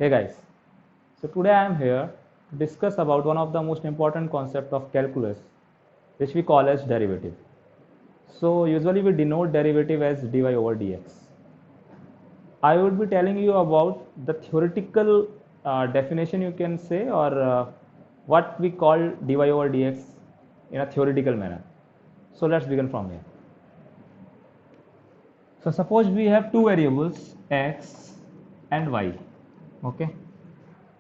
Hey guys, so today I am here to discuss about one of the most important concept of calculus, which we call as derivative. So usually we denote derivative as dy over dx. I would be telling you about the theoretical definition, you can say, or what we call dy over dx in a theoretical manner. So let's begin from here. So suppose we have two variables x and y. Okay.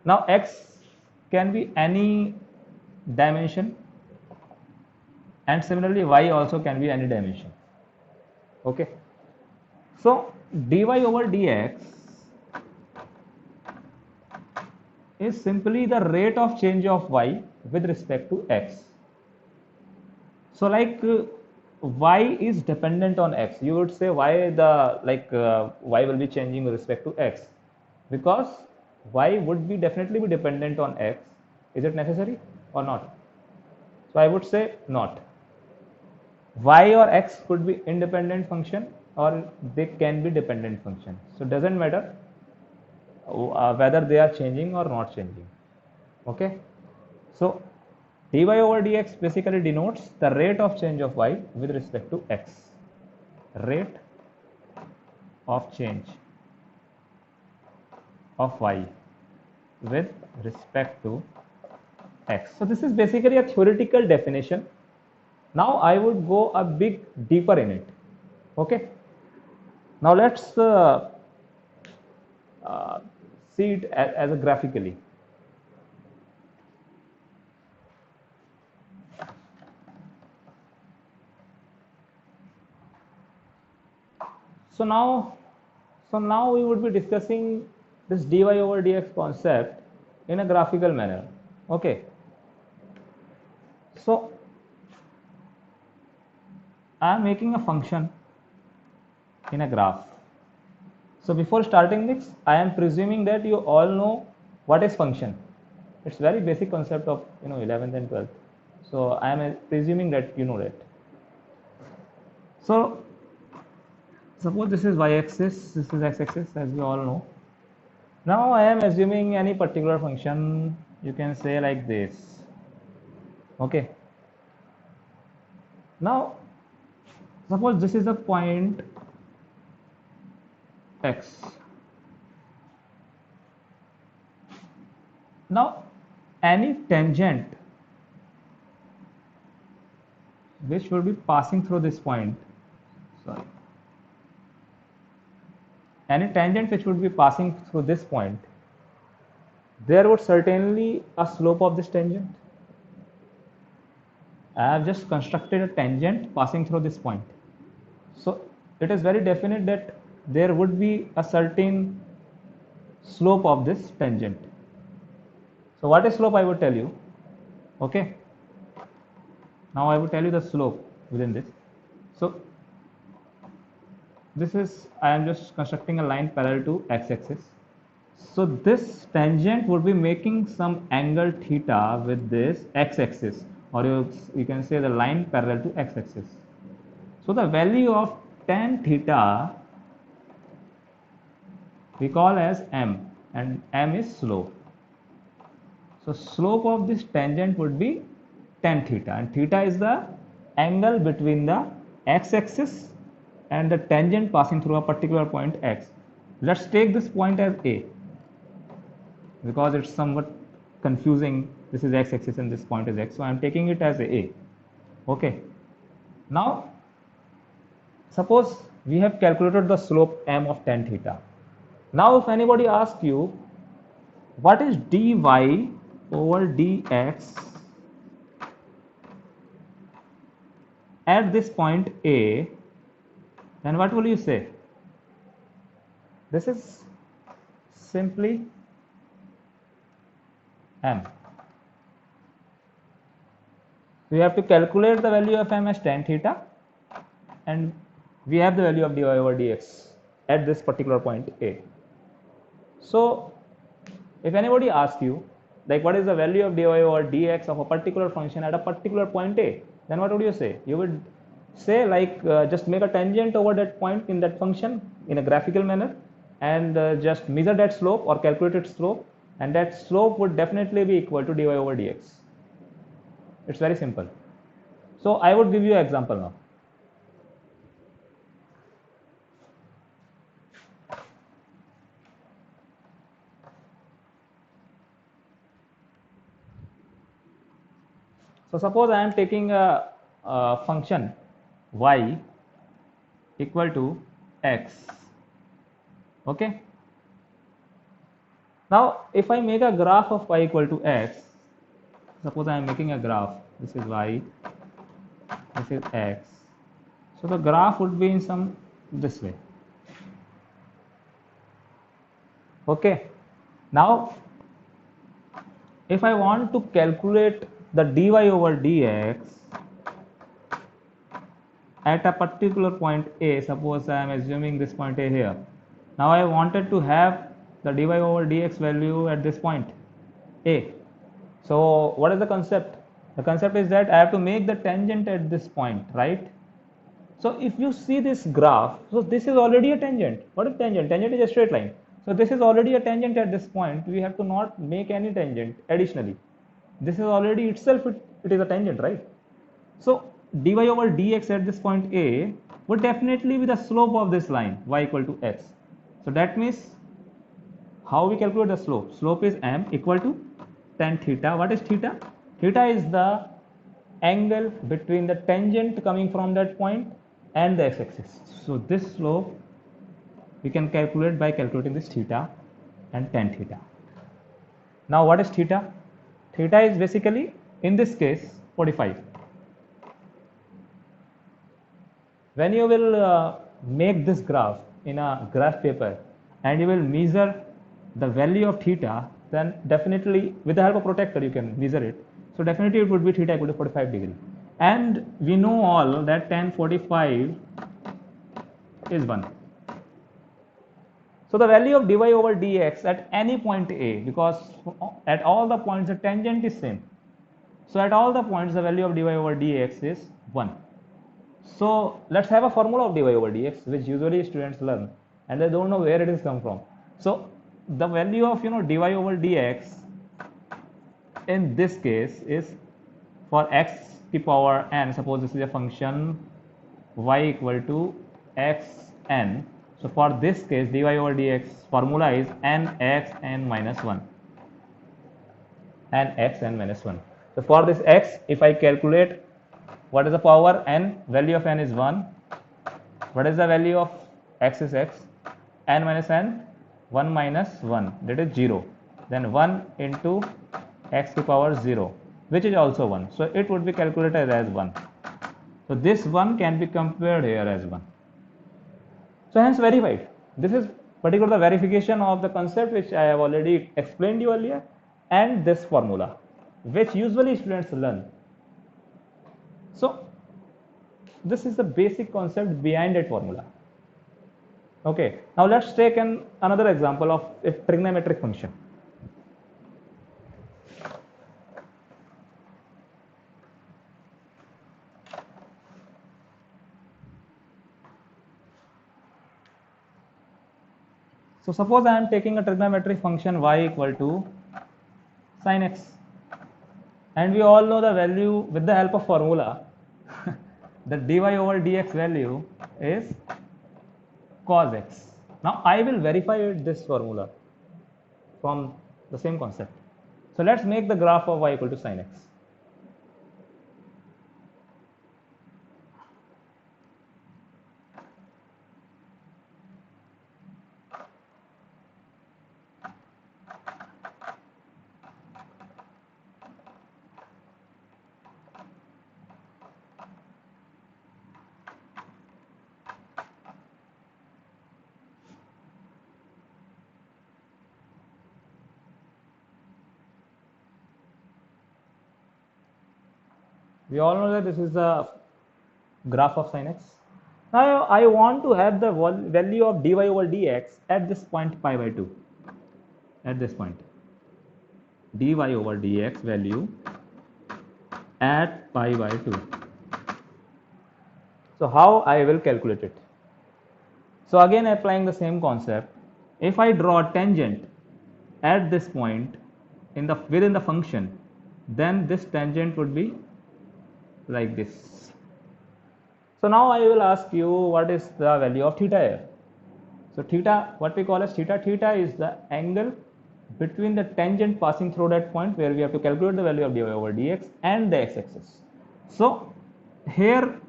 Now x can be any dimension, and similarly y also can be any dimension. Okay. So dy over dx is simply the rate of change of y with respect to x. So like y is dependent on x. You would say why the y will be changing with respect to x, because y would be definitely be dependent on x. Is it necessary or not? So I would say not. Y or x could be independent function or they can be dependent function. So it doesn't matter whether they are changing or not changing. Okay. So dy over dx basically denotes the rate of change of y with respect to x. Rate of change of y with respect to x. So this is basically a theoretical definition. Now I would go a bit deeper in it. Okay. Now let's see it as a graphically. So now we would be discussing this dy over dx concept in a graphical manner. Okay. So I am making a function in a graph. So before starting this, I am presuming that you all know what is function. It's very basic concept of 11th and 12th. So I am presuming that you know that. So suppose this is y-axis, this is x-axis, as we all know. Now I am assuming any particular function, you can say like this. Okay. Now suppose this is a point x. Now any tangent which will be passing through this point, any tangent which would be passing through this point, there would certainly a slope of this tangent. I have just constructed a tangent passing through this point. So it is very definite that there would be a certain slope of this tangent. So what is slope, I would tell you. Okay. Now I will tell you the slope within this. So this is, I am just constructing a line parallel to x-axis. So this tangent would be making some angle theta with this x-axis, or you can say the line parallel to x-axis. So the value of tan theta we call as m, and m is slope. So slope of this tangent would be tan theta, and theta is the angle between the x-axis and the tangent passing through a particular point x. Let's take this point as A, because it's somewhat confusing. This is x-axis and this point is x, so I am taking it as A. Okay. Now suppose we have calculated the slope m of tan theta. Now if anybody asks you what is dy over dx at this point A, then what will you say? This is simply m. We have to calculate the value of m as tan theta, and we have the value of dy over dx at this particular point A. So if anybody asks you like what is the value of dy over dx of a particular function at a particular point A, then what would you say? You would say like just make a tangent over that point in that function in a graphical manner, and just measure that slope or calculate its slope, and that slope would definitely be equal to dy over dx. It's very simple. So I would give you an example now. So suppose I am taking a function y equal to x. Okay. Now if I make a graph of y equal to x, suppose I am making a graph. This is y, this is x. So the graph would be in some this way. Okay. Now if I want to calculate the dy over dx at a particular point A, suppose I am assuming this point A here. Now I wanted to have the dy over dx value at this point A. So what is the concept? The concept is that I have to make the tangent at this point, right? So if you see this graph, so this is already a tangent. What is tangent? Tangent is a straight line. So this is already a tangent at this point. We have to not make any tangent additionally. This is already itself, it is a tangent, right? So dy over dx at this point A would definitely be the slope of this line y equal to x. So that means how we calculate the slope? Slope is m equal to tan theta. What is theta? Theta is the angle between the tangent coming from that point and the x-axis. So this slope we can calculate by calculating this theta and tan theta. Now what is theta? Theta is basically, in this case, 45. When you will make this graph in a graph paper and you will measure the value of theta, then definitely with the help of protractor you can measure it. So definitely it would be theta equal to 45 degree. And we know all that tan 45 is 1. So the value of dy over dx at any point A, because at all the points the tangent is same. So at all the points the value of dy over dx is 1. So let's have a formula of dy over dx, which usually students learn and they don't know where it is come from. So the value of dy over dx in this case is for x to the power n. Suppose this is a function y equal to xn. So for this case dy over dx formula is nxn minus 1. Nxn minus 1. So for this x, if I calculate what is the power n, value of n is 1. What is the value of x is x? N minus n, 1 minus 1, that is 0. Then 1 into x to the power 0, which is also 1. So it would be calculated as 1. So this 1 can be compared here as 1. So hence verified. This is particular the verification of the concept which I have already explained you earlier, and this formula which usually students learn. So this is the basic concept behind that formula. Okay, now let's take another example of a trigonometric function. So suppose I am taking a trigonometric function y equal to sin x, and we all know the value with the help of formula. The dy over dx value is cos x. Now I will verify this formula from the same concept. So let's make the graph of y equal to sin x. We all know that this is the graph of sin x. Now I want to have the value of dy over dx at this point pi by 2. At this point, dy over dx value at pi by 2. So how I will calculate it? So again applying the same concept, if I draw a tangent at this point in the within the function, then this tangent would be like this. So now I will ask you, what is the value of theta here? So theta, what we call as theta, theta is the angle between the tangent passing through that point where we have to calculate the value of dy over dx and the x-axis. So here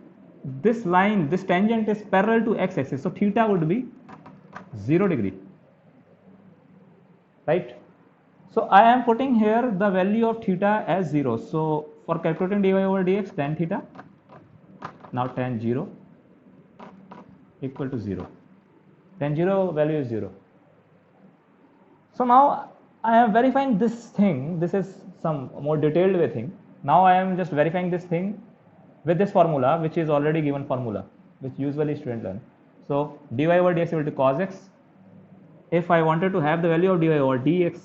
this line, this tangent is parallel to x-axis, so theta would be 0 degree, right? So I am putting here the value of theta as 0. So for calculating dy over dx, tan theta, now tan 0 equal to 0. Tan 0 value is 0. So now I am verifying this thing. This is some more detailed way thing. Now I am just verifying this thing with this formula, which is already given formula, which usually students learn. So dy over dx equal to cos x. If I wanted to have the value of dy over dx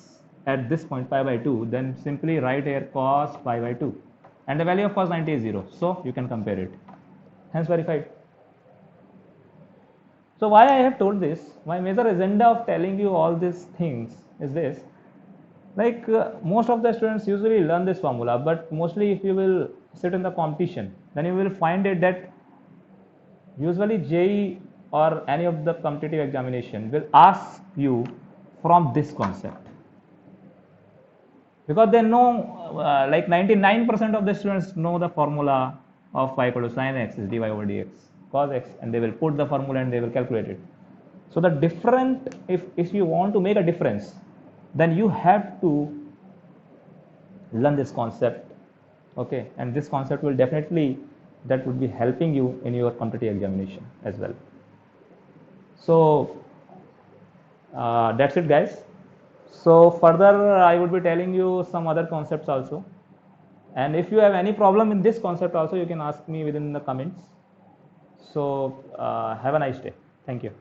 at this point pi by 2, then simply write here cos pi by 2, and the value of cos 90 is 0. So you can compare it. Hence verified. So why I have told this, my major agenda of telling you all these things is this, like most of the students usually learn this formula, but mostly if you will sit in the competition, then you will find it that usually JEE or any of the competitive examination will ask you from this concept, because they know like 99% of the students know the formula of y equal to sin x is dy over dx cos x, and they will put the formula and they will calculate it. So the different, if you want to make a difference, then you have to learn this concept, okay, and this concept will definitely, that would be helping you in your competitive examination as well. So that's it guys. So further I would be telling you some other concepts also, and if you have any problem in this concept also, you can ask me within the comments. So have a nice day. Thank you.